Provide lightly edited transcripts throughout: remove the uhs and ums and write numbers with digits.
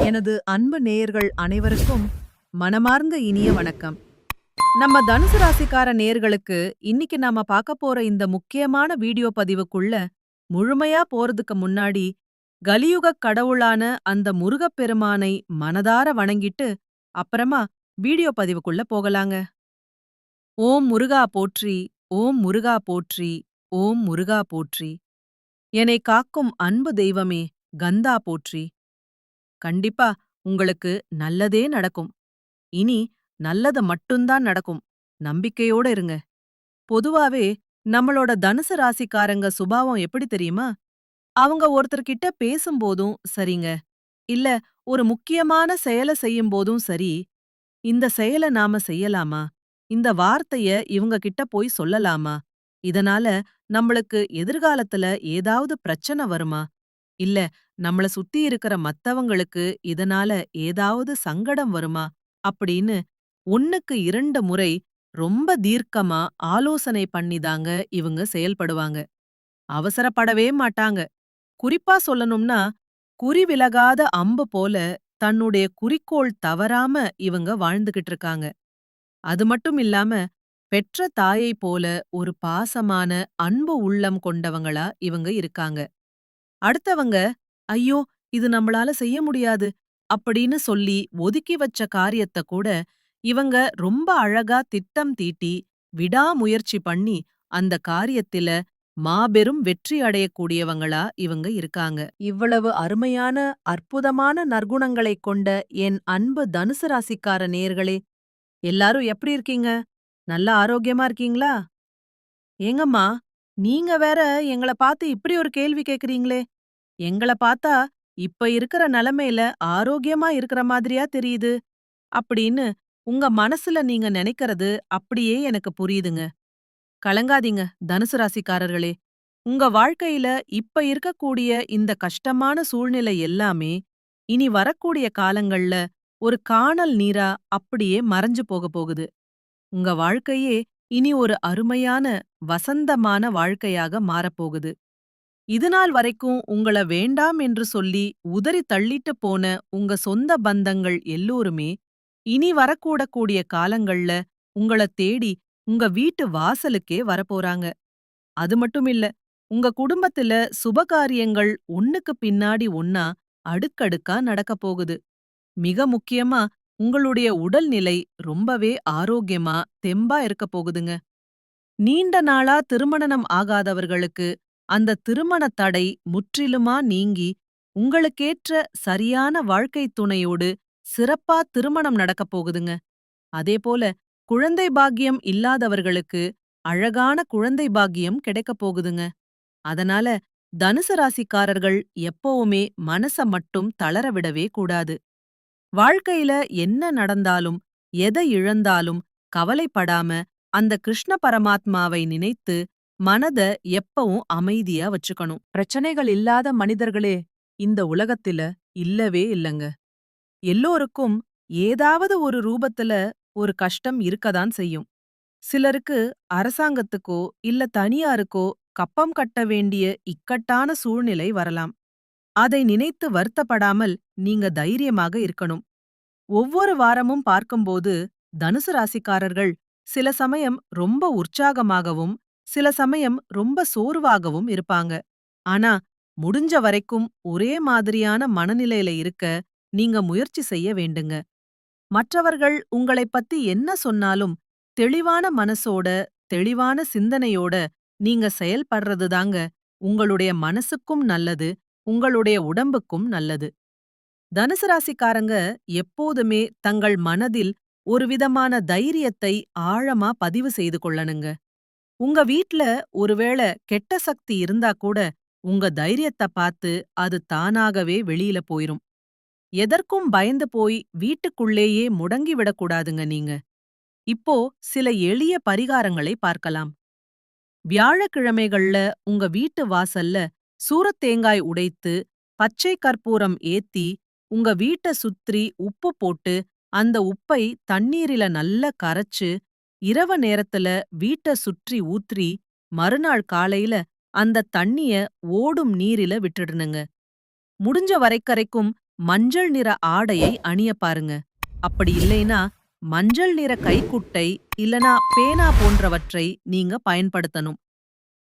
எனது அன்பு நேயர்கள் அனைவருக்கும் மனமார்ந்த இனிய வணக்கம். நம்ம தனுசு ராசிக்கார நேயர்களுக்கு இன்னைக்கு நாம பார்க்க போற இந்த முக்கியமான வீடியோ பதிவுக்குள்ள முழுமையா போறதுக்கு முன்னாடி கலியுகக் கடவுளான அந்த முருகப்பெருமானை மனதார வணங்கிட்டு அப்புறமா வீடியோ பதிவுக்குள்ள போகலாங்க. ஓம் முருகா போற்றி, ஓம் முருகா போற்றி, ஓம் முருகா போற்றி. என்னை காக்கும் அன்பு தெய்வமே கந்தா போற்றி. கண்டிப்பா உங்களுக்கு நல்லதே நடக்கும். இனி நல்லது மட்டும்தான் நடக்கும். நம்பிக்கையோட இருங்க. பொதுவாவே நம்மளோட தனுசு ராசிக்காரங்க சுபாவம் எப்படி தெரியுமா? அவங்க ஒருத்தர்கிட்ட பேசும்போதும் சரிங்க, இல்ல ஒரு முக்கியமான செயல செய்யும்போதும் சரி, இந்த செயல நாம செய்யலாமா? இந்த வார்த்தைய இவங்க கிட்ட போய் சொல்லலாமா? இதனால நம்மளுக்கு எதிர்காலத்துல ஏதாவது பிரச்சனை வருமா? இல்ல நம்மள சுத்தி இருக்கிற மத்தவங்களுக்கு இதனால ஏதாவது சங்கடம் வருமா அப்படின்னு 1க்கு 2 முறை ரொம்ப தீர்க்கமா ஆலோசனை பண்ணிதாங்க இவங்க செயல்படுவாங்க. அவசரப்படவே மாட்டாங்க. குறிப்பா சொல்லணும்னா குறிவிலகாத அம்பு போல தன்னுடைய குறிக்கோள் தவறாம இவங்க வாழ்ந்துகிட்டு இருக்காங்க. அது மட்டும் இல்லாம பெற்ற தாயை போல ஒரு பாசமான அன்பு உள்ளம் கொண்டவங்களா இவங்க இருக்காங்க. அடுத்தவங்க ஐயோ இது நம்மளால செய்ய முடியாது அப்படின்னு சொல்லி ஒதுக்கி வச்ச காரியத்த கூட இவங்க ரொம்ப அழகா திட்டம் தீட்டி விடாமுயற்சி பண்ணி அந்த காரியத்தில மாபெரும் வெற்றி அடையக்கூடியவங்களா இவங்க இருக்காங்க. இவ்வளவு அருமையான அற்புதமான நற்குணங்களைக் கொண்ட என் அன்பு தனுசு ராசிக்கார நேயர்களே, எல்லாரும் எப்படி இருக்கீங்க? நல்ல ஆரோக்கியமா இருக்கீங்களா? ஏங்கம்மா, நீங்க வேற எங்கள பார்த்து இப்படி ஒரு கேள்வி கேக்குறீங்களே? எங்கள பார்த்தா இப்ப இருக்கிற நலமையில ஆரோக்கியமா இருக்கிற மாதிரியா தெரியுது அப்படின்னு உங்க மனசுல நீங்க நினைக்கிறது அப்படியே எனக்கு புரியுதுங்க. கலங்காதீங்க தனுசு ராசிக்காரர்களே. உங்க வாழ்க்கையில இப்ப இருக்கக்கூடிய இந்த கஷ்டமான சூழ்நிலை எல்லாமே இனி வரக்கூடிய காலங்கள்ல ஒரு கானல் நீரா அப்படியே மறைஞ்சு போக போகுது. உங்க வாழ்க்கையே இனி ஒரு அருமையான வசந்தமான வாழ்க்கையாக மாறப்போகுது. இதுநாள் வரைக்கும் உங்கள வேண்டாம் என்று சொல்லி உதறி தள்ளிட்டு போன உங்க சொந்த பந்தங்கள் எல்லோருமே இனி வரக்கூடக்கூடிய காலங்கள்ல உங்கள தேடி உங்க வீட்டு வாசலுக்கே வரப்போறாங்க. அது மட்டும் இல்ல, உங்க குடும்பத்துல சுபகாரியங்கள் ஒண்ணுக்கு பின்னாடி ஒண்ணா அடுக்கடுக்கா நடக்கப் போகுது. மிக முக்கியமா உங்களுடைய உடல்நிலை ரொம்பவே ஆரோக்கியமா தெம்பா இருக்கப் போகுதுங்க. நீண்ட நாளா திருமணம் ஆகாதவர்களுக்கு அந்த திருமண தடை முற்றிலுமா நீங்கி உங்களுக்கேற்ற சரியான வாழ்க்கைத் துணையோடு சிறப்பா திருமணம் நடக்கப் போகுதுங்க. அதேபோல குழந்தை பாக்கியம் இல்லாதவர்களுக்கு அழகான குழந்தை பாக்கியம் கிடைக்கப் போகுதுங்க. அதனால தனுசு ராசிக்காரர்கள் எப்பவுமே மனச மட்டும் தளர விடவே கூடாது. வாழ்க்கையில என்ன நடந்தாலும் எதை இழந்தாலும் கவலைப்படாம அந்த கிருஷ்ண பரமாத்மாவை நினைத்து மனத எப்பவும் அமைதியா வச்சுக்கணும். பிரச்சனைகள் இல்லாத மனிதர்களே இந்த உலகத்தில இல்லவே இல்லங்க. எல்லோருக்கும் ஏதாவது ஒரு ரூபத்துல ஒரு கஷ்டம் இருக்கதான் செய்யும். சிலருக்கு அரசாங்கத்துக்கோ இல்ல தனியாருக்கோ கப்பம் கட்ட வேண்டிய இக்கட்டான சூழ்நிலை வரலாம். அதை நினைத்து வருத்தப்படாமல் நீங்க தைரியமாக இருக்கணும். ஒவ்வொரு வாரமும் பார்க்கும்போது தனுசு ராசிக்காரர்கள் சில சமயம் ரொம்ப உற்சாகமாகவும் சில சமயம் ரொம்ப சோர்வாகவும் இருப்பாங்க. ஆனா முடிஞ்ச வரைக்கும் ஒரே மாதிரியான மனநிலையில இருக்க நீங்க முயற்சி செய்ய வேண்டுங்க. மற்றவர்கள் உங்களைப் பத்தி என்ன சொன்னாலும் தெளிவான மனசோட தெளிவான சிந்தனையோட நீங்க செயல்படுறதுதாங்க உங்களுடைய மனசுக்கும் நல்லது, உங்களுடைய உடம்புக்கும் நல்லது. தனுசு ராசிக்காரங்க எப்போதுமே தங்கள் மனதில் ஒரு விதமான தைரியத்தை ஆழமா பதிவு செய்து கொள்ளணுங்க. உங்க வீட்ல ஒருவேளை கெட்ட சக்தி இருந்தா கூட உங்க தைரியத்த பார்த்து அது தானாகவே வெளியில போயிரும். எதற்கும் பயந்து போய் வீட்டுக்குள்ளேயே முடங்கி விடக்கூடாதுங்க நீங்க. இப்போ சில எளிய பரிகாரங்களை பார்க்கலாம். வியாழக்கிழமைகள்ல உங்க வீட்டு வாசல்ல சூரத்தேங்காய் உடைத்து பச்சை கற்பூரம் ஏத்தி உங்க வீட்ட சுற்றி உப்பு போட்டு அந்த உப்பை தண்ணீரில நல்லா கரைச்சு இரவு நேரத்துல வீட்ட சுற்றி ஊற்றி மறுநாள் காலையில அந்த தண்ணிய ஓடும் நீரில விட்டுடணுங்க. முடிஞ்ச வரைக்கரைக்கும் மஞ்சள் நிற ஆடையை அணிய பாருங்க. அப்படி இல்லைனா மஞ்சள் நிற கைக்குட்டை இல்லனா பேனா போன்றவற்றை நீங்க பயன்படுத்தணும்.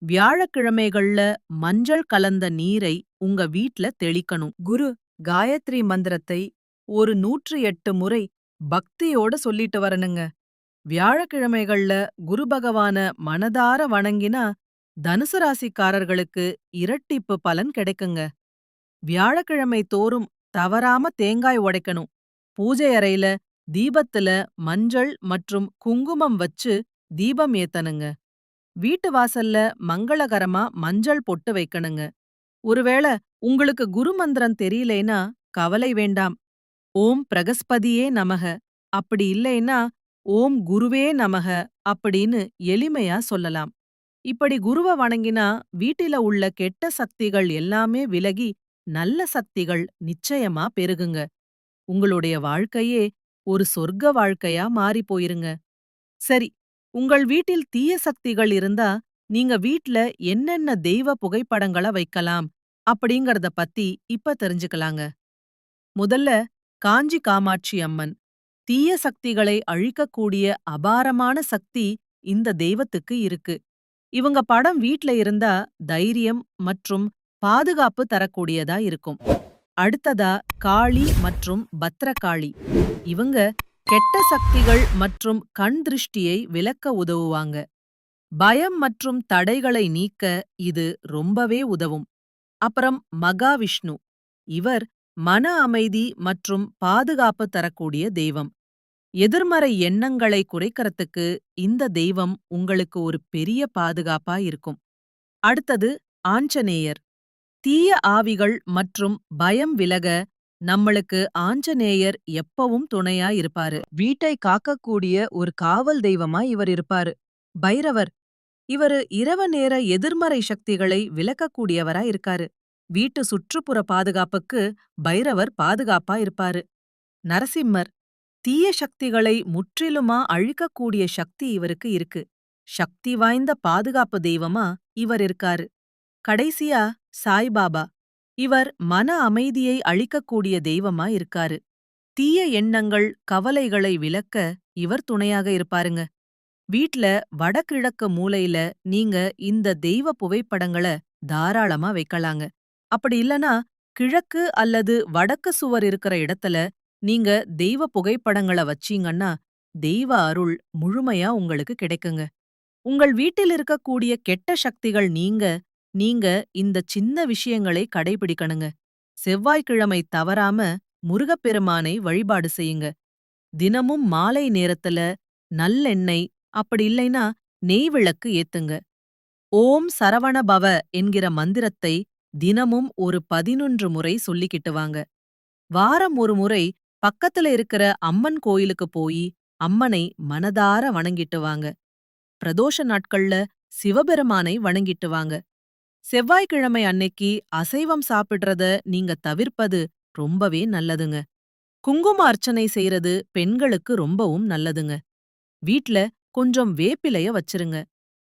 வியாழக்கிழமைகள்ல மஞ்சள் கலந்த நீரை உங்க வீட்ல தெளிக்கணும். குரு காயத்ரி மந்திரத்தை ஒரு 108 முறை பக்தியோட சொல்லிட்டு வரணுங்க. வியாழக்கிழமைகள்ல குரு பகவான மனதார வணங்கினா தனுசு ராசிக்காரர்களுக்கு இரட்டிப்பு பலன் கிடைக்குங்க. வியாழக்கிழமை தோறும் தவறாம தேங்காய் உடைக்கணும். பூஜை அறையில தீபத்துல மஞ்சள் மற்றும் குங்குமம் வச்சு தீபம் ஏத்தணுங்க. வீட்டு வாசல்ல மங்களகரமா மஞ்சள் பொட்டு வைக்கணுங்க. ஒருவேளை உங்களுக்கு குரு மந்திரம் தெரியலேனா கவலை வேண்டாம். ஓம் பிரகஸ்பதியே நமக, அப்படி இல்லைன்னா ஓம் குருவே நமக அப்படின்னு எளிமையா சொல்லலாம். இப்படி குருவ வணங்கினா வீட்டில உள்ள கெட்ட சக்திகள் எல்லாமே விலகி நல்ல சக்திகள் நிச்சயமா பெருகுங்க. உங்களுடைய வாழ்க்கையே ஒரு சொர்க்க வாழ்க்கையா மாறி போயிருங்க. சரி, உங்கள் வீட்டில் தீய சக்திகள் இருந்தா நீங்க வீட்ல என்னென்ன தெய்வ புகைப்படங்கள வைக்கலாம் அப்படிங்கறத பத்தி இப்ப தெரிஞ்சுக்கலாங்க. முதல்ல காஞ்சி காமாட்சி அம்மன். தீய சக்திகளை அழிக்கக்கூடிய அபாரமான சக்தி இந்த தெய்வத்துக்கு இருக்கு. இவங்க படம் வீட்ல இருந்தா தைரியம் மற்றும் பாதுகாப்பு தரக்கூடியதா இருக்கும். அடுத்ததா காளி மற்றும் பத்ரகாளி. இவங்க கெட்ட சக்திகள் மற்றும் கண் திருஷ்டியை விலக்க உதவுவாங்க. பயம் மற்றும் தடைகளை நீக்க இது ரொம்பவே உதவும். அப்புறம் மகாவிஷ்ணு. இவர் மன அமைதி மற்றும் பாதுகாப்பு தரக்கூடிய தெய்வம். எதிர்மறை எண்ணங்களை குறைக்கறதுக்கு இந்த தெய்வம் உங்களுக்கு ஒரு பெரிய பாதுகாப்பா இருக்கும். அடுத்தது ஆஞ்சநேயர். தீய ஆவிகள் மற்றும் பயம் விலக நம்மளுக்கு ஆஞ்சநேயர் எப்பவும் துணையா இருப்பாரு. வீட்டை காக்கக்கூடிய ஒரு காவல் தெய்வமா இவர் இருப்பாரு. பைரவர். இவரு இரவு நேர எதிர்மறை சக்திகளை விலக்கக்கூடியவரா இருக்காரு. வீட்டு சுற்றுப்புற பாதுகாப்புக்கு பைரவர் பாதுகாப்பா இருப்பாரு. நரசிம்மர். தீய சக்திகளை முற்றிலுமா அழிக்கக்கூடிய சக்தி இவருக்கு இருக்கு. சக்தி வாய்ந்த பாதுகாப்பு தெய்வமா இவர் இருக்காரு. கடைசியா சாய்பாபா. இவர் மன அமைதியை அளிக்கக்கூடிய தெய்வமா இருக்காரு. தீய எண்ணங்கள் கவலைகளை விலக்க இவர் துணையாக இருப்பாருங்க. வீட்ல வடகிழக்கு மூலையில நீங்க இந்த தெய்வ புகைப்படங்கள தாராளமா வைக்கலாங்க. அப்படி இல்லனா கிழக்கு அல்லது வடக்கு சுவர் இருக்கிற இடத்துல நீங்க தெய்வ புகைப்படங்கள வச்சீங்கன்னா தெய்வ அருள் முழுமையா உங்களுக்கு கிடைக்குங்க. உங்கள் வீட்டில் இருக்கக்கூடிய கெட்ட சக்திகள் நீங்க இந்த சின்ன விஷயங்களை கடைபிடிக்கணுங்க. செவ்வாய்க்கிழமை தவறாம முருகப்பெருமானை வழிபாடு செய்யுங்க. தினமும் மாலை நேரத்துல நல்லெண்ணெய் அப்படி இல்லைனா நெய் விளக்கு ஏத்துங்க. ஓம் சரவண பவ என்கிற மந்திரத்தை தினமும் ஒரு 11 முறை சொல்லிக்கிட்டு வாங்க. வாரம் ஒரு முறை பக்கத்துல இருக்கிற அம்மன் கோயிலுக்கு போய் அம்மனை மனதார வணங்கிட்டு வாங்க. பிரதோஷ நாட்கள்ல சிவபெருமானை வணங்கிட்டு வாங்க. செவ்வாய்க்கிழமை அன்னைக்கு அசைவம் சாப்பிடுறத நீங்க தவிர்ப்பது ரொம்பவே நல்லதுங்க. குங்கும அர்ச்சனை செய்யறது பெண்களுக்கு ரொம்பவும் நல்லதுங்க. வீட்ல கொஞ்சம் வேப்பிலைய வச்சிருங்க.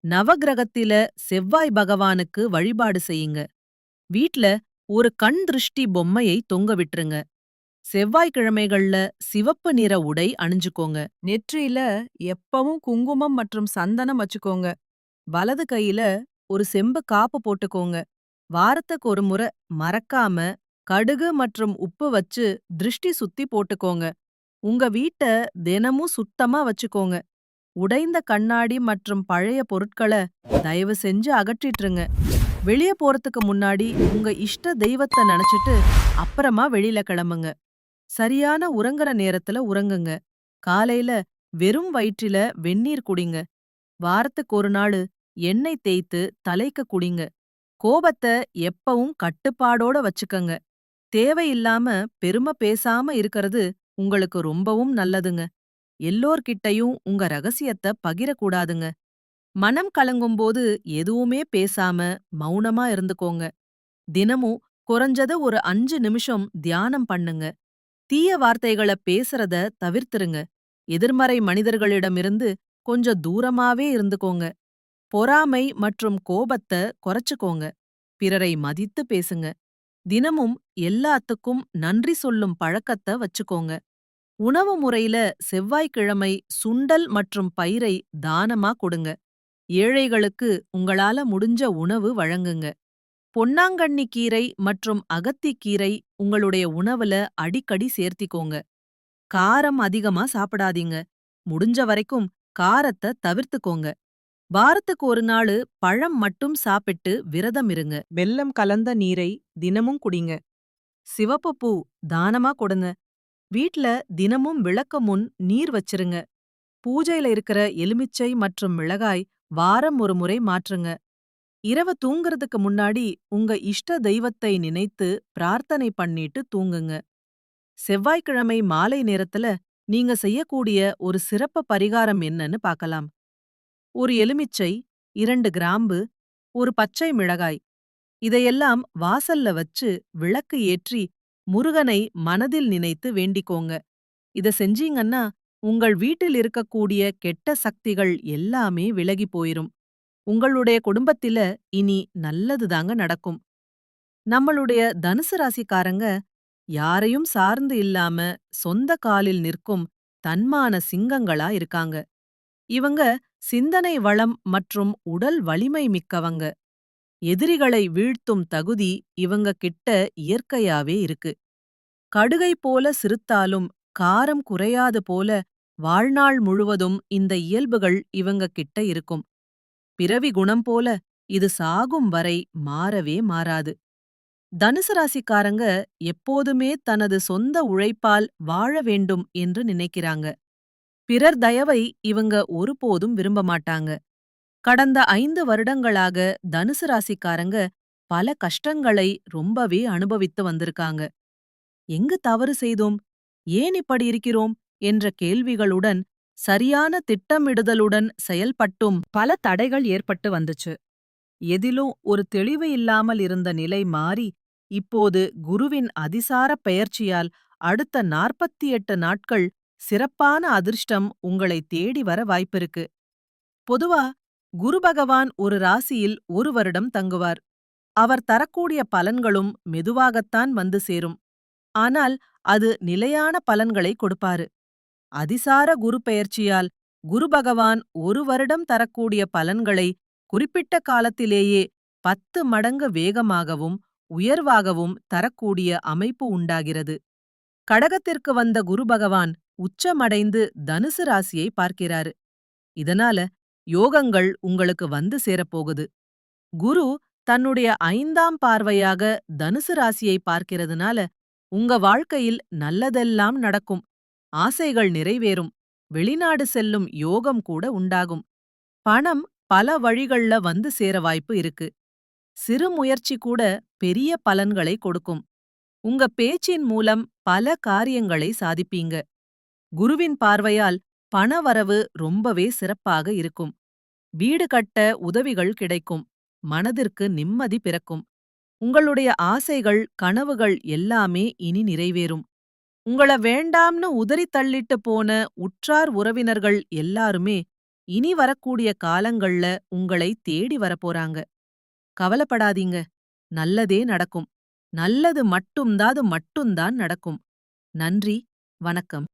நவக்கிரகத்தில செவ்வாய் பகவானுக்கு வழிபாடு செய்யுங்க. வீட்ல ஒரு கண் திருஷ்டி பொம்மையை தொங்க விட்டுருங்க. செவ்வாய்க்கிழமைகள்ல சிவப்பு நிற உடை அணிஞ்சுக்கோங்க. நெற்றியில எப்பவும் குங்குமம் மற்றும் சந்தனம் வச்சுக்கோங்க. வலது கையில ஒரு செம்பு காப்பு போட்டுக்கோங்க. வாரத்துக்கு ஒரு முறை மறக்காம கடுகு மற்றும் உப்பு வச்சு திருஷ்டி சுத்தி போட்டுக்கோங்க. உங்க வீட்ட தினமும் சுத்தமா வச்சுக்கோங்க. உடைந்த கண்ணாடி மற்றும் பழைய பொருட்கள தயவு செஞ்சு அகற்றிட்டுருங்க. வெளிய போறதுக்கு முன்னாடி உங்க இஷ்ட தெய்வத்த நினைச்சிட்டு அப்புறமா வெளியில கிளம்புங்க. சரியான உறங்குற நேரத்துல உறங்குங்க. காலையில வெறும் வயிற்றில வெந்நீர் குடிங்க. வாரத்துக்கு ஒரு நாளு எண்ணெய் தேய்த்து தலைக்கு குடிங்க. கோபத்த எப்பவும் கட்டுப்பாடோட வச்சுக்கங்க. தேவையில்லாம பெருமை பேசாம இருக்கறது உங்களுக்கு ரொம்பவும் நல்லதுங்க. எல்லோர்கிட்டயும் உங்க ரகசியத்த பகிரக்கூடாதுங்க. மனம் கலங்கும்போது எதுவுமே பேசாம மௌனமா இருந்துக்கோங்க. தினமும் குறைஞ்சது ஒரு 5 நிமிஷம் தியானம் பண்ணுங்க. தீய வார்த்தைகள பேசுறத தவிர்த்துருங்க. எதிர்மறை மனிதர்களிடமிருந்து கொஞ்சம் தூரமாவே இருந்துக்கோங்க. பொறாமை மற்றும் கோபத்த குறைச்சுக்கோங்க. பிறரை மதித்து பேசுங்க. தினமும் எல்லாத்துக்கும் நன்றி சொல்லும் பழக்கத்த வச்சுக்கோங்க. உணவு முறையில செவ்வாய்க்கிழமை சுண்டல் மற்றும் பயிரை தானமா கொடுங்க. ஏழைகளுக்கு உங்களால முடிஞ்ச உணவு வழங்குங்க. பொன்னாங்கண்ணி கீரை மற்றும் அகத்திக் கீரை உங்களுடைய உணவுல அடிக்கடி சேர்த்திக்கோங்க. காரம் அதிகமா சாப்பிடாதீங்க. முடிஞ்ச வரைக்கும் காரத்த தவிர்த்துக்கோங்க. வாரத்துக்கு ஒரு நாளு பழம் மட்டும் சாப்பிட்டு விரதம் இருங்க. வெல்லம் கலந்த நீரை தினமும் குடிங்க. சிவப்பு பூ தானமா கொடுங்க. வீட்ல தினமும் விளக்க முன் நீர் வச்சிருங்க. பூஜையில இருக்கிற எலுமிச்சை மற்றும் மிளகாய் வாரம் ஒரு முறை மாற்றுங்க. இரவு தூங்குறதுக்கு முன்னாடி உங்க இஷ்ட தெய்வத்தை நினைத்து பிரார்த்தனை பண்ணிட்டு தூங்குங்க. செவ்வாய்க்கிழமை மாலை நேரத்துல நீங்க செய்யக்கூடிய ஒரு சிறப்பு பரிகாரம் என்னன்னு பார்க்கலாம். ஒரு எலுமிச்சை, 2 கிராம்பு, ஒரு பச்சை மிளகாய் இதையெல்லாம் வாசல்ல வச்சு விளக்கு ஏற்றி முருகனை மனதில் நினைத்து வேண்டிக்கோங்க. இத செஞ்சீங்கன்னா உங்கள் வீட்டில் இருக்கக்கூடிய கெட்ட சக்திகள் எல்லாமே விலகி போயிரும். உங்களுடைய குடும்பத்தில இனி நல்லதுதாங்க நடக்கும். நம்மளுடைய தனுசு ராசிக்காரங்க யாரையும் சார்ந்து இல்லாம சொந்த காலில் நிற்கும் தன்மான சிங்கங்களா இருக்காங்க. இவங்க சிந்தனை வளம் மற்றும் உடல் வலிமை மிக்கவங்க. எதிரிகளை வீழ்த்தும் தகுதி இவங்க கிட்ட இயற்கையாவே இருக்கு. கடுகை போல சிறுத்தாலும் காரம் குறையாது போல வாழ்நாள் முழுவதும் இந்த இயல்புகள் இவங்க கிட்ட இருக்கும். பிறவி குணம் போல இது சாகும் வரை மாறவே மாறாது. தனுசு ராசிக்காரங்க எப்போதுமே தனது சொந்த உழைப்பால் வாழ வேண்டும் என்று நினைக்கிறாங்க. பிறர் தயவை இவங்க ஒருபோதும் விரும்ப மாட்டாங்க. கடந்த 5 வருடங்களாக தனுசு ராசிக்காரங்க பல கஷ்டங்களை ரொம்பவே அனுபவித்து வந்திருக்காங்க. எங்கு தவறு செய்தோம், ஏன் இப்படி இருக்கிறோம் என்ற கேள்விகளுடன் சரியான திட்டமிடுதலுடன் செயல்பட்டும் பல தடைகள் ஏற்பட்டு வந்துச்சு. எதிலும் ஒரு தெளிவு இல்லாமல் இருந்த நிலை மாறி இப்போது குருவின் அதிசார பெயர்ச்சியால் அடுத்த 48 நாட்கள் சிறப்பான அதிர்ஷ்டம் உங்களை தேடி வர வாய்ப்பிருக்கு. பொதுவா குரு பகவான் ஒரு ராசியில் ஒரு வருடம் தங்குவார். அவர் தரக்கூடிய பலன்களும் மெதுவாகத்தான் வந்து சேரும். ஆனால் அது நிலையான பலன்களை கொடுப்பாரு. அதிசார குரு பெயர்ச்சியால் குரு பகவான் ஒரு வருடம் தரக்கூடிய பலன்களை குறிப்பிட்ட காலத்திலேயே 10 மடங்கு வேகமாகவும் உயர்வாகவும் தரக்கூடிய அமைப்பு உண்டாகிறது. கடகத்திற்கு வந்த குரு பகவான் உச்சமடைந்து தனுசு ராசியை பார்க்கிறாரு. இதனால யோகங்கள் உங்களுக்கு வந்து சேரப்போகுது. குரு தன்னுடைய 5ஆம் பார்வையாக தனுசு ராசியை பார்க்கிறதுனால உங்க வாழ்க்கையில் நல்லதெல்லாம் நடக்கும். ஆசைகள் நிறைவேறும். வெளிநாடு செல்லும் யோகம் கூட உண்டாகும். பணம் பல வழிகள்ல வந்து சேர வாய்ப்பு இருக்கு. சிறு முயற்சி கூட பெரிய பலன்களை கொடுக்கும். உங்க பேச்சின் மூலம் பல காரியங்களை சாதிப்பீங்க. குருவின் பார்வையால் பணவரவு ரொம்பவே சிறப்பாக இருக்கும். வீடு கட்ட உதவிகள் கிடைக்கும். மனதிற்கு நிம்மதி பிறக்கும். உங்களுடைய ஆசைகள் கனவுகள் எல்லாமே இனி நிறைவேறும். உங்கள வேண்டாம்னு உதறி தள்ளிட்டு போன உற்றார் உறவினர்கள் எல்லாருமே இனி வரக்கூடிய காலங்கள்ல உங்களை தேடி வரப்போறாங்க. கவலைப்படாதீங்க. நல்லதே நடக்கும். நல்லது மட்டும்தான் நடக்கும். நன்றி, வணக்கம்.